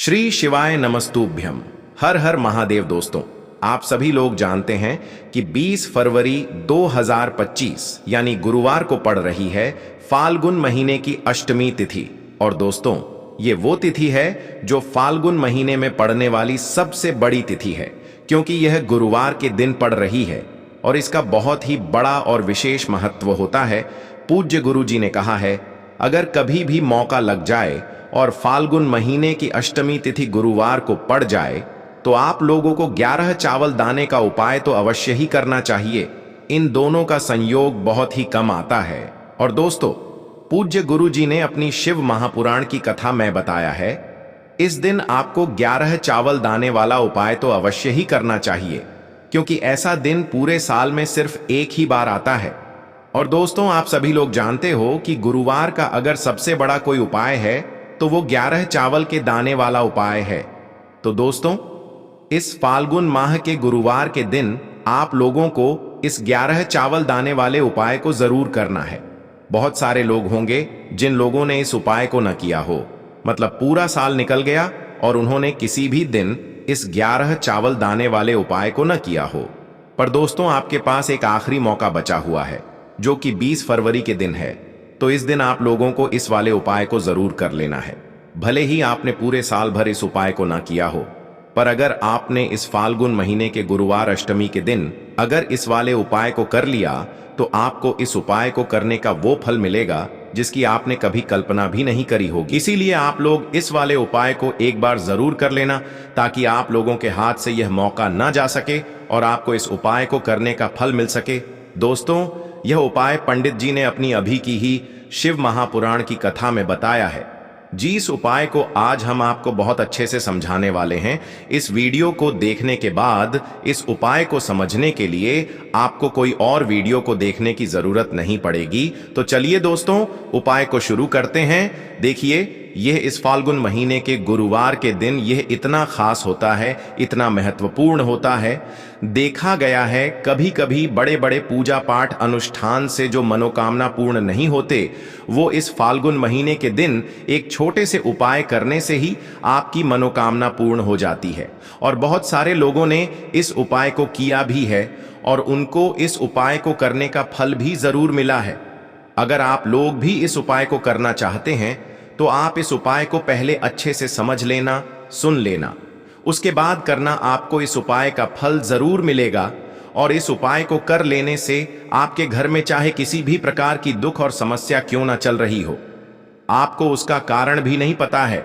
श्री शिवाय नमस्तुभ्यम। हर हर महादेव। दोस्तों, आप सभी लोग जानते हैं कि 20 फरवरी 2025 यानी गुरुवार को पड़ रही है फाल्गुन महीने की अष्टमी तिथि। और दोस्तों, ये वो तिथि है जो फाल्गुन महीने में पड़ने वाली सबसे बड़ी तिथि है, क्योंकि यह गुरुवार के दिन पड़ रही है और इसका बहुत ही बड़ा और विशेष महत्व होता है। पूज्य गुरु जी ने कहा है, अगर कभी भी मौका लग जाए और फाल्गुन महीने की अष्टमी तिथि गुरुवार को पड़ जाए तो आप लोगों को 11 चावल दाने का उपाय तो अवश्य ही करना चाहिए। इन दोनों का संयोग बहुत ही कम आता है। और दोस्तों, पूज्य गुरु जी ने अपनी शिव महापुराण की कथा में बताया है, इस दिन आपको 11 चावल दाने वाला उपाय तो अवश्य ही करना चाहिए, क्योंकि ऐसा दिन पूरे साल में सिर्फ एक ही बार आता है। और दोस्तों, आप सभी लोग जानते हो कि गुरुवार का अगर सबसे बड़ा कोई उपाय है तो वो 11 चावल के दाने वाला उपाय है। तो दोस्तों, इस फाल्गुन माह के गुरुवार के दिन आप लोगों को इस 11 चावल दाने वाले उपाय को जरूर करना है। बहुत सारे लोग होंगे जिन लोगों ने इस उपाय को न किया हो, मतलब पूरा साल निकल गया और उन्होंने किसी भी दिन इस 11 चावल दाने वाले उपाय को न किया हो। पर दोस्तों, आपके पास एक आखिरी मौका बचा हुआ है, जो कि 20 फरवरी के दिन है। तो इस दिन आप लोगों को इस वाले उपाय को जरूर कर लेना है। भले ही आपने पूरे साल भर इस उपाय को ना किया हो, पर अगर आपने इस फाल्गुन महीने के गुरुवार अष्टमी के दिन अगर इस वाले उपाय को कर लिया तो आपको इस उपाय को करने का वो फल मिलेगा जिसकी आपने कभी कल्पना भी नहीं करी होगी। इसीलिए आप लोग इस वाले उपाय को एक बार जरूर कर लेना, ताकि आप लोगों के हाथ से यह मौका ना जा सके और आपको इस उपाय को करने का फल मिल सके। दोस्तों, यह उपाय पंडित जी ने अपनी अभी की ही शिव महापुराण की कथा में बताया है। जिस उपाय को आज हम आपको बहुत अच्छे से समझाने वाले हैं, इस वीडियो को देखने के बाद इस उपाय को समझने के लिए आपको कोई और वीडियो को देखने की जरूरत नहीं पड़ेगी। तो चलिए दोस्तों, उपाय को शुरू करते हैं। देखिए, यह इस फाल्गुन महीने के गुरुवार के दिन यह इतना खास होता है, इतना महत्वपूर्ण होता है। देखा गया है कभी कभी बड़े बड़े पूजा पाठ अनुष्ठान से जो मनोकामना पूर्ण नहीं होते, वो इस फाल्गुन महीने के दिन एक छोटे से उपाय करने से ही आपकी मनोकामना पूर्ण हो जाती है। और बहुत सारे लोगों ने इस उपाय को किया भी है और उनको इस उपाय को करने का फल भी जरूर मिला है। अगर आप लोग भी इस उपाय को करना चाहते हैं तो आप इस उपाय को पहले अच्छे से समझ लेना, सुन लेना, उसके बाद करना। आपको इस उपाय का फल जरूर मिलेगा। और इस उपाय को कर लेने से आपके घर में चाहे किसी भी प्रकार की दुख और समस्या क्यों ना चल रही हो, आपको उसका कारण भी नहीं पता है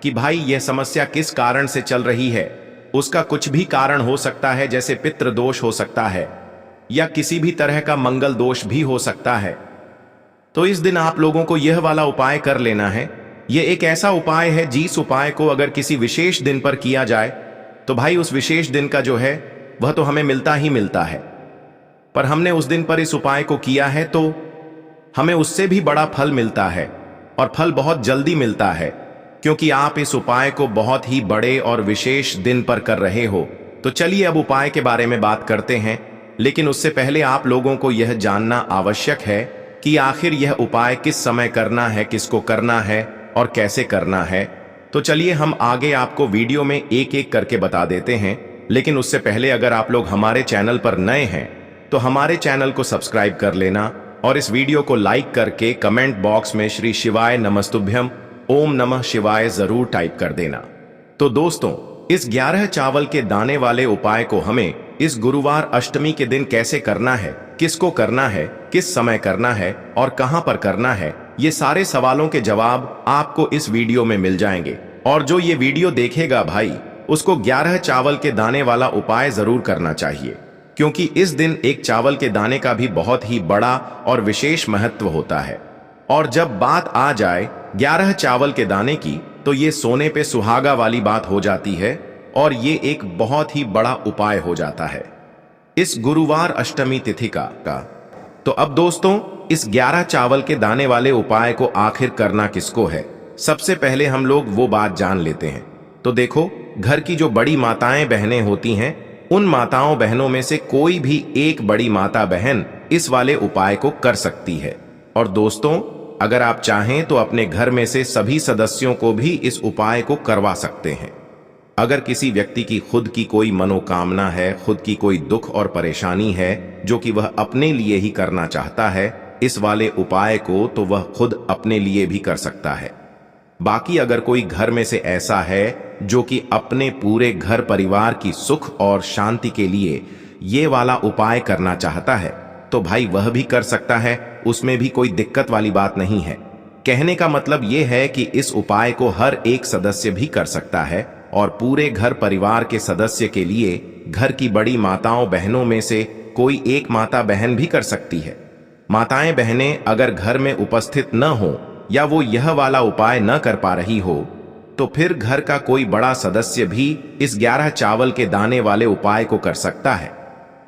कि भाई यह समस्या किस कारण से चल रही है। उसका कुछ भी कारण हो सकता है, जैसे पितृ दोष हो सकता है या किसी भी तरह का मंगल दोष भी हो सकता है। तो इस दिन आप लोगों को यह वाला उपाय कर लेना है। यह एक ऐसा उपाय है जिस उपाय को अगर किसी विशेष दिन पर किया जाए तो भाई उस विशेष दिन का जो है वह तो हमें मिलता ही मिलता है। पर हमने उस दिन पर इस उपाय को किया है तो हमें उससे भी बड़ा फल मिलता है, और फल बहुत जल्दी मिलता है, क्योंकि आप इस उपाय को बहुत ही बड़े और विशेष दिन पर कर रहे हो। तो चलिए अब उपाय के बारे में बात करते हैं, लेकिन उससे पहले आप लोगों को यह जानना आवश्यक है कि आखिर यह उपाय किस समय करना है, किसको करना है और कैसे करना है। तो चलिए हम आगे आपको वीडियो में एक एक करके बता देते हैं। लेकिन उससे पहले अगर आप लोग हमारे चैनल पर नए हैं तो हमारे चैनल को सब्सक्राइब कर लेना और इस वीडियो को लाइक करके कमेंट बॉक्स में श्री शिवाय नमस्तुभ्यम ओम नमः शिवाय जरूर टाइप कर देना। तो दोस्तों, इस 11 चावल के दाने वाले उपाय को हमें इस गुरुवार अष्टमी के दिन कैसे करना है, किसको करना है, किस समय करना है और कहां पर करना है, ये सारे सवालों के जवाब आपको इस वीडियो में मिल जाएंगे। और जो ये वीडियो देखेगा भाई, उसको 11 चावल के दाने वाला उपाय जरूर करना चाहिए, क्योंकि इस दिन एक चावल के दाने का भी बहुत ही बड़ा और विशेष महत्व होता है। और जब बात आ जाए 11 चावल के दाने की, तो ये सोने पे सुहागा वाली बात हो जाती है और ये एक बहुत ही बड़ा उपाय हो जाता है इस गुरुवार अष्टमी तिथि का। तो अब दोस्तों, इस 11 चावल के दाने वाले उपाय को आखिर करना किसको है, सबसे पहले हम लोग वो बात जान लेते हैं। तो देखो, घर की जो बड़ी माताएं बहनें होती हैं, उन माताओं बहनों में से कोई भी एक बड़ी माता बहन इस वाले उपाय को कर सकती है। और दोस्तों, अगर आप चाहें तो अपने घर में से सभी सदस्यों को भी इस उपाय को करवा सकते हैं। अगर किसी व्यक्ति की खुद की कोई मनोकामना है, खुद की कोई दुख और परेशानी है जो कि वह अपने लिए ही करना चाहता है इस वाले उपाय को, तो वह खुद अपने लिए भी कर सकता है। बाकी अगर कोई घर में से ऐसा है जो कि अपने पूरे घर परिवार की सुख और शांति के लिए ये वाला उपाय करना चाहता है तो भाई वह भी कर सकता है, उसमें भी कोई दिक्कत वाली बात नहीं है। कहने का मतलब ये है कि इस उपाय को हर एक सदस्य भी कर सकता है और पूरे घर परिवार के सदस्य के लिए घर की बड़ी माताओं बहनों में से कोई एक माता बहन भी कर सकती है। माताएं बहनें अगर घर में उपस्थित न हो या वो यह वाला उपाय न कर पा रही हो तो फिर घर का कोई बड़ा सदस्य भी इस 11 चावल के दाने वाले उपाय को कर सकता है,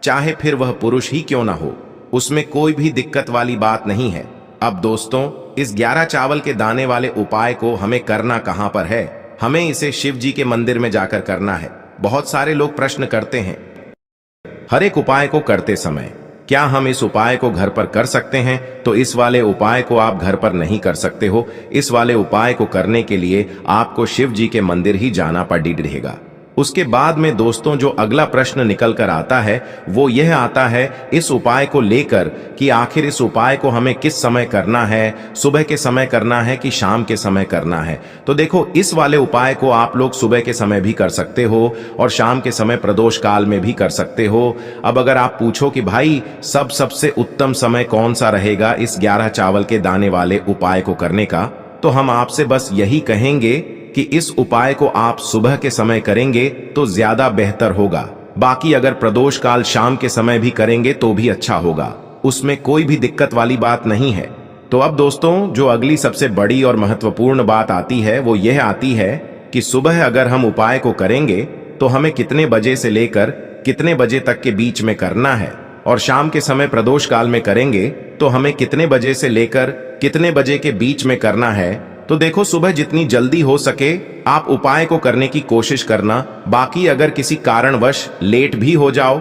चाहे फिर वह पुरुष ही क्यों ना हो, उसमें कोई भी दिक्कत वाली बात नहीं है। अब दोस्तों, इस 11 चावल के दाने वाले उपाय को हमें करना कहां पर है? हमें इसे शिव जी के मंदिर में जाकर करना है। बहुत सारे लोग प्रश्न करते हैं हर एक उपाय को करते समय क्या हम इस उपाय को घर पर कर सकते हैं? तो इस वाले उपाय को आप घर पर नहीं कर सकते हो। इस वाले उपाय को करने के लिए आपको शिव जी के मंदिर ही जाना पड़ेगा। उसके बाद में दोस्तों जो अगला प्रश्न निकल कर आता है वो यह आता है इस उपाय को लेकर कि आखिर इस उपाय को हमें किस समय करना है, सुबह के समय करना है कि शाम के समय करना है? तो देखो, इस वाले उपाय को आप लोग सुबह के समय भी कर सकते हो और शाम के समय प्रदोष काल में भी कर सकते हो। अब अगर आप पूछो कि भाई सबसे उत्तम समय कौन सा रहेगा इस 11 चावल के दाने वाले उपाय को करने का, तो हम आपसे बस यही कहेंगे कि इस उपाय को आप सुबह के समय करेंगे तो ज्यादा बेहतर होगा। बाकी अगर प्रदोष काल शाम के समय भी करेंगे तो भी अच्छा होगा, उसमें कोई भी दिक्कत वाली बात नहीं है। तो अब दोस्तों जो अगली सबसे बड़ी और महत्वपूर्ण बात आती है वो यह आती है कि सुबह अगर हम उपाय को करेंगे तो हमें कितने बजे से लेकर कितने बजे तक के बीच में करना है, और शाम के समय प्रदोष काल में करेंगे तो हमें कितने बजे से लेकर कितने बजे के बीच में करना है। तो देखो, सुबह जितनी जल्दी हो सके आप उपाय को करने की कोशिश करना। बाकी अगर किसी कारणवश लेट भी हो जाओ,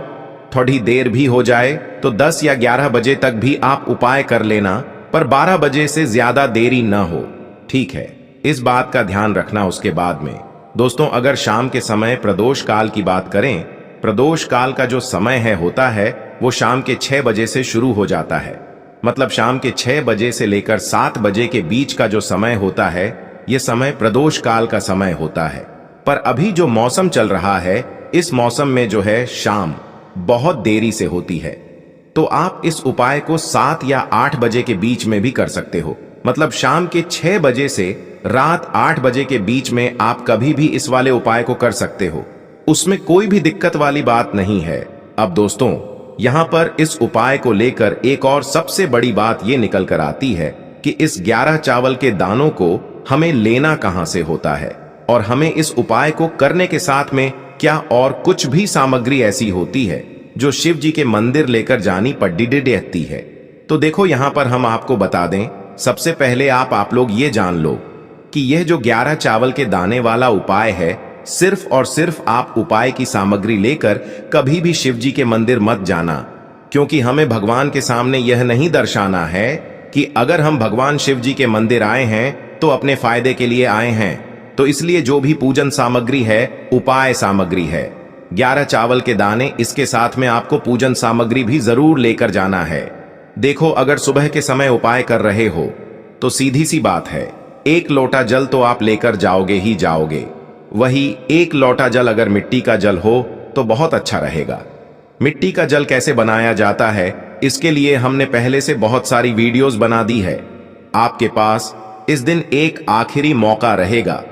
थोड़ी देर भी हो जाए, तो 10 या 11 बजे तक भी आप उपाय कर लेना, पर 12 बजे से ज्यादा देरी न हो, ठीक है? इस बात का ध्यान रखना। उसके बाद में दोस्तों अगर शाम के समय प्रदोष काल की बात करें, प्रदोष काल का जो समय होता है वो शाम के 6 बजे से शुरू हो जाता है। मतलब शाम के 6 बजे से लेकर 7 बजे के बीच का जो समय होता है ये समय प्रदोष काल का समय होता है। पर अभी जो मौसम चल रहा है इस मौसम में जो है शाम बहुत देरी से होती है, तो आप इस उपाय को 7 या 8 बजे के बीच में भी कर सकते हो। मतलब शाम के 6 बजे से रात 8 बजे के बीच में आप कभी भी इस वाले उपाय को कर सकते हो, उसमें कोई भी दिक्कत वाली बात नहीं है। अब दोस्तों यहां पर इस उपाय को लेकर एक और सबसे बड़ी बात यह निकल कर आती है कि इस 11 चावल के दानों को हमें लेना कहां से होता है, और हमें इस उपाय को करने के साथ में क्या और कुछ भी सामग्री ऐसी होती है जो शिव जी के मंदिर लेकर जानी पड़ती है। तो देखो यहां पर हम आपको बता दें, सबसे पहले आप लोग ये जान लो कि यह जो 11 चावल के दाने वाला उपाय है, सिर्फ और सिर्फ आप उपाय की सामग्री लेकर कभी भी शिव जी के मंदिर मत जाना, क्योंकि हमें भगवान के सामने यह नहीं दर्शाना है कि अगर हम भगवान शिव जी के मंदिर आए हैं तो अपने फायदे के लिए आए हैं। तो इसलिए जो भी पूजन सामग्री है उपाय सामग्री है, 11 चावल के दाने, इसके साथ में आपको पूजन सामग्री भी जरूर लेकर जाना है। देखो अगर सुबह के समय उपाय कर रहे हो तो सीधी सी बात है, 1 लोटा जल तो आप लेकर जाओगे ही जाओगे। वही 1 लोटा जल अगर मिट्टी का जल हो तो बहुत अच्छा रहेगा। मिट्टी का जल कैसे बनाया जाता है इसके लिए हमने पहले से बहुत सारी वीडियोस बना दी है। आपके पास इस दिन एक आखिरी मौका रहेगा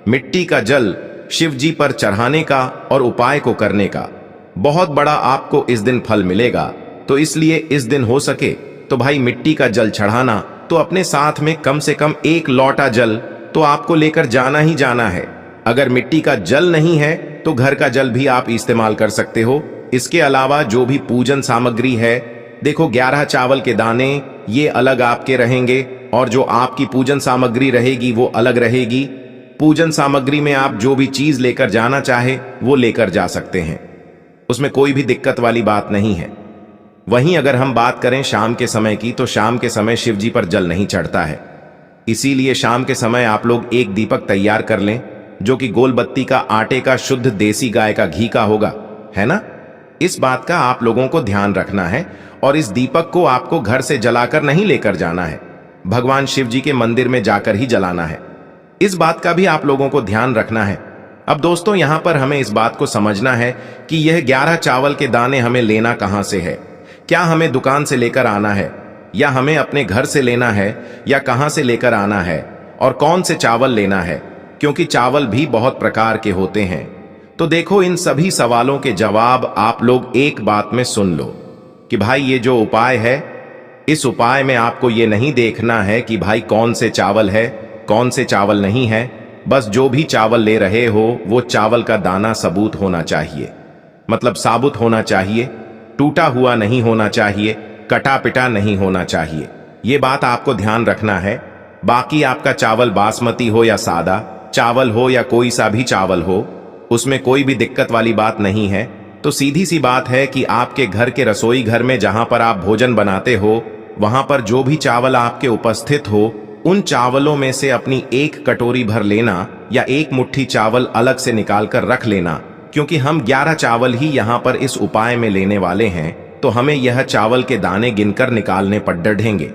मिट्टी का जल शिव जी पर चढ़ाने का और उपाय को करने का। बहुत बड़ा आपको इस दिन फल मिलेगा। तो इसलिए इस दिन हो सके तो भाई मिट्टी का जल चढ़ाना, तो अपने साथ में कम से कम 1 लोटा जल तो आपको लेकर जाना ही जाना है। अगर मिट्टी का जल नहीं है तो घर का जल भी आप इस्तेमाल कर सकते हो। इसके अलावा जो भी पूजन सामग्री है, देखो 11 चावल के दाने ये अलग आपके रहेंगे और जो आपकी पूजन सामग्री रहेगी वो अलग रहेगी। पूजन सामग्री में आप जो भी चीज लेकर जाना चाहे वो लेकर जा सकते हैं, उसमें कोई भी दिक्कत वाली बात नहीं है। वहीं अगर हम बात करें शाम के समय की, तो शाम के समय शिव जी पर जल नहीं चढ़ता है। इसीलिए शाम के समय आप लोग एक दीपक तैयार कर लें जो कि गोल बत्ती का आटे का शुद्ध देसी गाय का घी का होगा, है ना। इस बात का आप लोगों को ध्यान रखना है और इस दीपक को आपको घर से जलाकर नहीं लेकर जाना है, भगवान शिव जी के मंदिर में जाकर ही जलाना है। इस बात का भी आप लोगों को ध्यान रखना है। अब दोस्तों यहां पर हमें इस बात को समझना है कि यह 11 चावल के दाने हमें लेना कहां से है। क्या हमें दुकान से लेकर आना है या हमें अपने घर से लेना है या कहां से लेकर आना है और कौन से चावल लेना है, क्योंकि चावल भी बहुत प्रकार के होते हैं। तो देखो इन सभी सवालों के जवाब आप लोग एक बात में सुन लो कि भाई ये जो उपाय है, इस उपाय में आपको ये नहीं देखना है कि भाई कौन से चावल है कौन से चावल नहीं है। बस जो भी चावल ले रहे हो वो चावल का दाना सबूत होना चाहिए, मतलब साबुत होना चाहिए, टूटा हुआ नहीं होना चाहिए, कटा पिटा नहीं होना चाहिए। ये बात आपको ध्यान रखना है। बाकी आपका चावल बासमती हो या सादा चावल हो या कोई सा भी चावल हो, उसमें कोई भी दिक्कत वाली बात नहीं है। तो सीधी सी बात है कि आपके घर के रसोई घर में जहां पर आप भोजन बनाते हो, वहां पर जो भी चावल आपके उपस्थित हो, उन चावलों में से अपनी एक कटोरी भर लेना या एक मुट्ठी चावल अलग से निकाल कर रख लेना, क्योंकि हम 11 चावल ही यहाँ पर इस उपाय में लेने वाले हैं। तो हमें यह चावल के दाने गिनकर निकालने पर डढ़ेंगे।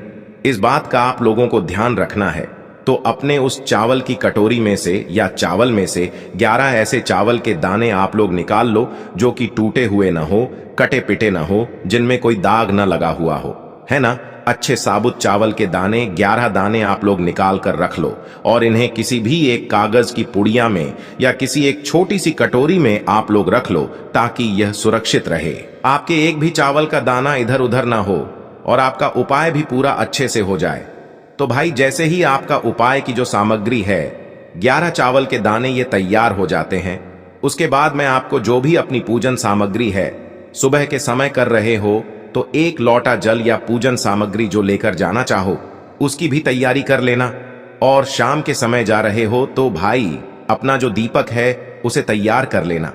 इस बात का आप लोगों को ध्यान रखना है। तो अपने उस चावल की कटोरी में से या चावल में से 11 ऐसे चावल के दाने आप लोग निकाल लो जो कि टूटे हुए ना हो, कटे पिटे ना हो, जिनमें कोई दाग ना लगा हुआ हो, है ना। अच्छे साबुत चावल के दाने 11 दाने आप लोग निकाल कर रख लो और इन्हें किसी भी एक कागज की पुड़िया में या किसी एक छोटी सी कटोरी में आप लोग रख लो, ताकि यह सुरक्षित रहे। आपके एक भी चावल का दाना इधर उधर ना हो और आपका उपाय भी पूरा अच्छे से हो जाए। तो भाई जैसे ही आपका उपाय की जो सामग्री है, 11 चावल के दाने ये तैयार हो जाते हैं, उसके बाद मैं आपको जो भी अपनी पूजन सामग्री है सुबह के समय कर रहे हो, तो एक लोटा जल या पूजन सामग्री जो लेकर जाना चाहो उसकी भी तैयारी कर लेना। और शाम के समय जा रहे हो तो भाई अपना जो दीपक है उसे तैयार कर लेना,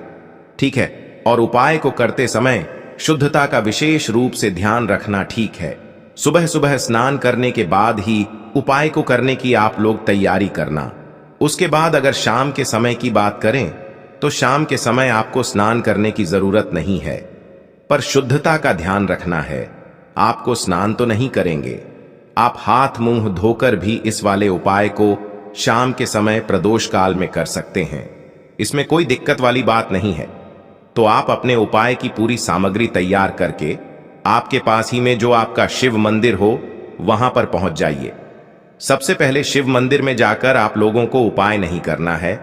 ठीक है। और उपाय को करते समय शुद्धता का विशेष रूप से ध्यान रखना, ठीक है। सुबह सुबह स्नान करने के बाद ही उपाय को करने की आप लोग तैयारी करना। उसके बाद अगर शाम के समय की बात करें तो शाम के समय आपको स्नान करने की जरूरत नहीं है, पर शुद्धता का ध्यान रखना है। आपको स्नान तो नहीं करेंगे, आप हाथ मुंह धोकर भी इस वाले उपाय को शाम के समय प्रदोष काल में कर सकते हैं। इसमें कोई दिक्कत वाली बात नहीं है। तो आप अपने उपाय की पूरी सामग्री तैयार करके आपके पास ही में जो आपका शिव मंदिर हो वहां पर पहुंच जाइए। सबसे पहले शिव मंदिर में जाकर आप लोगों को उपाय नहीं करना है,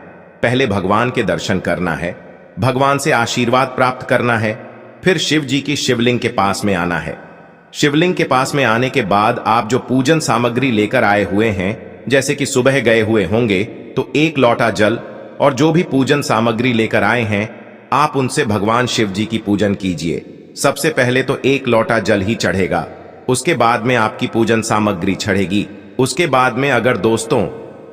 पहले भगवान के दर्शन करना है, भगवान से आशीर्वाद प्राप्त करना है, फिर शिव जी की शिवलिंग के पास में आना है। शिवलिंग के पास में आने के बाद आप जो पूजन सामग्री लेकर आए हुए हैं, जैसे कि सुबह गए हुए होंगे तो एक लोटा जल और जो भी पूजन सामग्री लेकर आए हैं आप उनसे भगवान शिव जी की पूजन कीजिए। सबसे पहले तो एक लोटा जल ही चढ़ेगा, उसके बाद में आपकी पूजन सामग्री चढ़ेगी। उसके बाद में अगर दोस्तों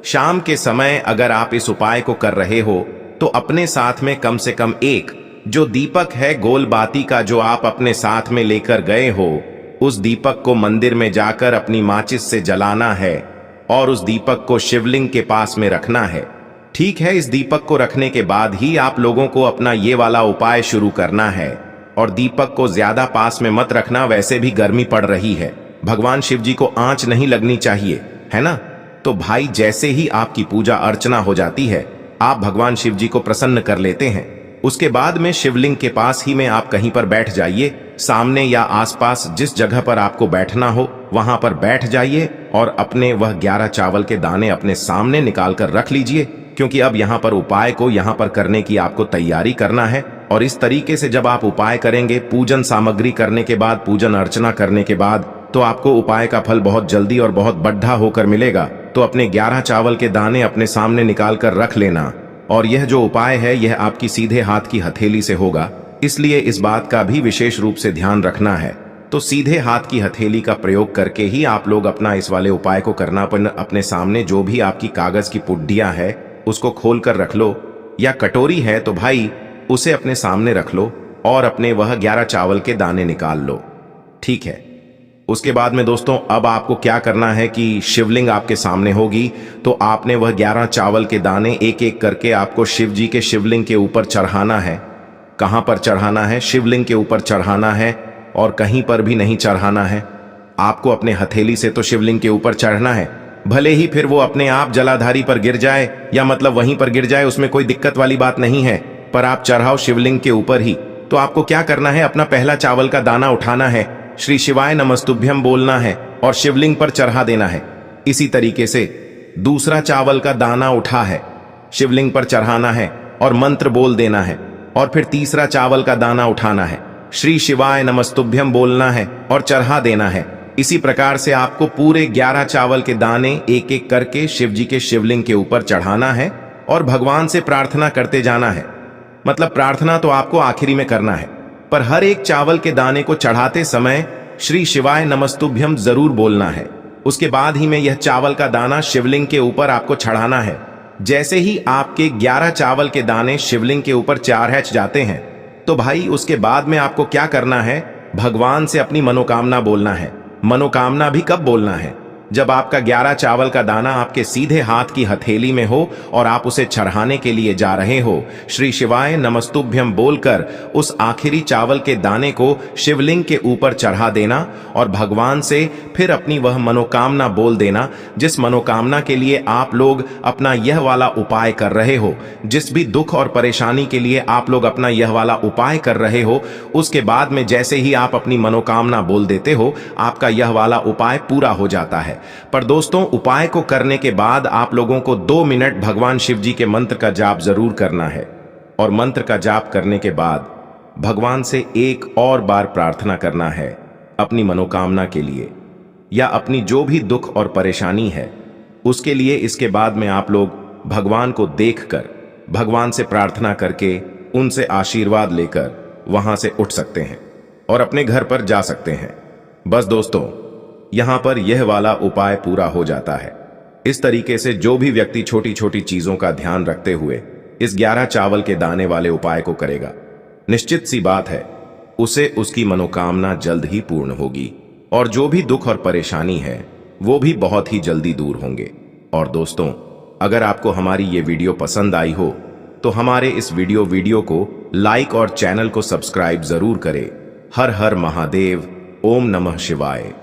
शाम के समय अगर आप इस उपाय को कर रहे हो तो अपने साथ में कम से कम एक जो दीपक है गोल बाती का जो आप अपने साथ में लेकर गए हो, उस दीपक को मंदिर में जाकर अपनी माचिस से जलाना है और उस दीपक को शिवलिंग के पास में रखना है, ठीक है। इस दीपक को रखने के बाद ही आप लोगों को अपना ये वाला उपाय शुरू करना है। और दीपक को ज्यादा पास में मत रखना, वैसे भी गर्मी पड़ रही है, भगवान शिव जी को आंच नहीं लगनी चाहिए, है ना। तो भाई जैसे ही आपकी पूजा अर्चना हो जाती है, आप भगवान शिव जी को प्रसन्न कर लेते हैं, उसके बाद में शिवलिंग के पास ही में आप कहीं पर बैठ जाइए, सामने या आसपास जिस जगह पर आपको बैठना हो वहां पर बैठ जाइए और अपने वह 11 चावल के दाने अपने सामने निकाल कर रख लीजिए, क्योंकि अब यहाँ पर उपाय को यहाँ पर करने की आपको तैयारी करना है। और इस तरीके से जब आप उपाय करेंगे, पूजन सामग्री करने के बाद, पूजन अर्चना करने के बाद, तो आपको उपाय का फल बहुत जल्दी और बहुत बढ़ा होकर मिलेगा। तो अपने 11 चावल के दाने अपने सामने निकाल कर रख लेना। और यह जो उपाय है यह आपकी सीधे हाथ की हथेली से होगा, इसलिए इस बात का भी विशेष रूप से ध्यान रखना है। तो सीधे हाथ की हथेली का प्रयोग करके ही आप लोग अपना इस वाले उपाय को करना। अपने सामने जो भी आपकी कागज की पुड्डियां है उसको खोल कर रख लो, या कटोरी है तो भाई उसे अपने सामने रख लो और अपने वह 11 चावल के दाने निकाल लो, ठीक है। उसके बाद में दोस्तों अब आपको क्या करना है कि शिवलिंग आपके सामने होगी, तो आपने वह 11 चावल के दाने एक एक करके आपको शिव जी के शिवलिंग के ऊपर चढ़ाना है। कहां पर चढ़ाना है? शिवलिंग के ऊपर चढ़ाना है और कहीं पर भी नहीं चढ़ाना है। आपको अपने हथेली से तो शिवलिंग के ऊपर चढ़ना है, भले ही फिर वो अपने आप जलाधारी पर गिर जाए या मतलब वहीं पर गिर जाए, उसमें कोई दिक्कत वाली बात नहीं है, पर आप चढ़ाओ शिवलिंग के ऊपर ही। तो आपको क्या करना है, अपना पहला चावल का दाना उठाना है, श्री शिवाय नमस्तुभ्यम बोलना है और शिवलिंग पर चढ़ा देना है। इसी तरीके से दूसरा चावल का दाना उठा है, शिवलिंग पर चढ़ाना है और मंत्र बोल देना है। और फिर तीसरा चावल का दाना उठाना है, श्री शिवाय नमस्तुभ्यम बोलना है और चढ़ा देना है। इसी प्रकार से आपको पूरे 11 चावल के दाने एक एक करके शिव जी के शिवलिंग के ऊपर चढ़ाना है और भगवान से प्रार्थना करते जाना है। मतलब प्रार्थना तो आपको आखिरी में करना है, पर हर एक चावल के दाने को चढ़ाते समय श्री शिवाय नमस्तुभ्यम जरूर बोलना है। उसके बाद ही में यह चावल का दाना शिवलिंग के ऊपर आपको चढ़ाना है। जैसे ही आपके 11 चावल के दाने शिवलिंग के ऊपर चढ़ जाते हैं, तो भाई उसके बाद में आपको क्या करना है, भगवान से अपनी मनोकामना बोलना है। मनोकामना भी कब बोलना है? जब आपका 11 चावल का दाना आपके सीधे हाथ की हथेली में हो और आप उसे चढ़ाने के लिए जा रहे हो। श्री शिवाय नमस्तुभ्यम बोलकर उस आखिरी चावल के दाने को शिवलिंग के ऊपर चढ़ा देना और भगवान से फिर अपनी वह मनोकामना बोल देना, जिस मनोकामना के लिए आप लोग अपना यह वाला उपाय कर रहे हो, जिस भी दुख और परेशानी के लिए आप लोग अपना यह वाला उपाय कर रहे हो। उसके बाद में जैसे ही आप अपनी मनोकामना बोल देते हो, आपका यह वाला उपाय पूरा हो जाता है। पर दोस्तों, उपाय को करने के बाद आप लोगों को 2 मिनट भगवान शिव जी के मंत्र का जाप जरूर करना है और मंत्र का जाप करने के बाद भगवान से एक और बार प्रार्थना करना है अपनी मनोकामना के लिए या अपनी जो भी दुख और परेशानी है उसके लिए। इसके बाद में आप लोग भगवान को देखकर, भगवान से प्रार्थना करके, उनसे आशीर्वाद लेकर वहां से उठ सकते हैं और अपने घर पर जा सकते हैं। बस दोस्तों, यहां पर यह वाला उपाय पूरा हो जाता है। इस तरीके से जो भी व्यक्ति छोटी छोटी चीजों का ध्यान रखते हुए इस 11 चावल के दाने वाले उपाय को करेगा, निश्चित सी बात है उसे उसकी मनोकामना जल्द ही पूर्ण होगी और जो भी दुख और परेशानी है वो भी बहुत ही जल्दी दूर होंगे। और दोस्तों, अगर आपको हमारी ये वीडियो पसंद आई हो तो हमारे इस वीडियो को लाइक और चैनल को सब्सक्राइब जरूर करें। हर हर महादेव, ओम नमः शिवाय।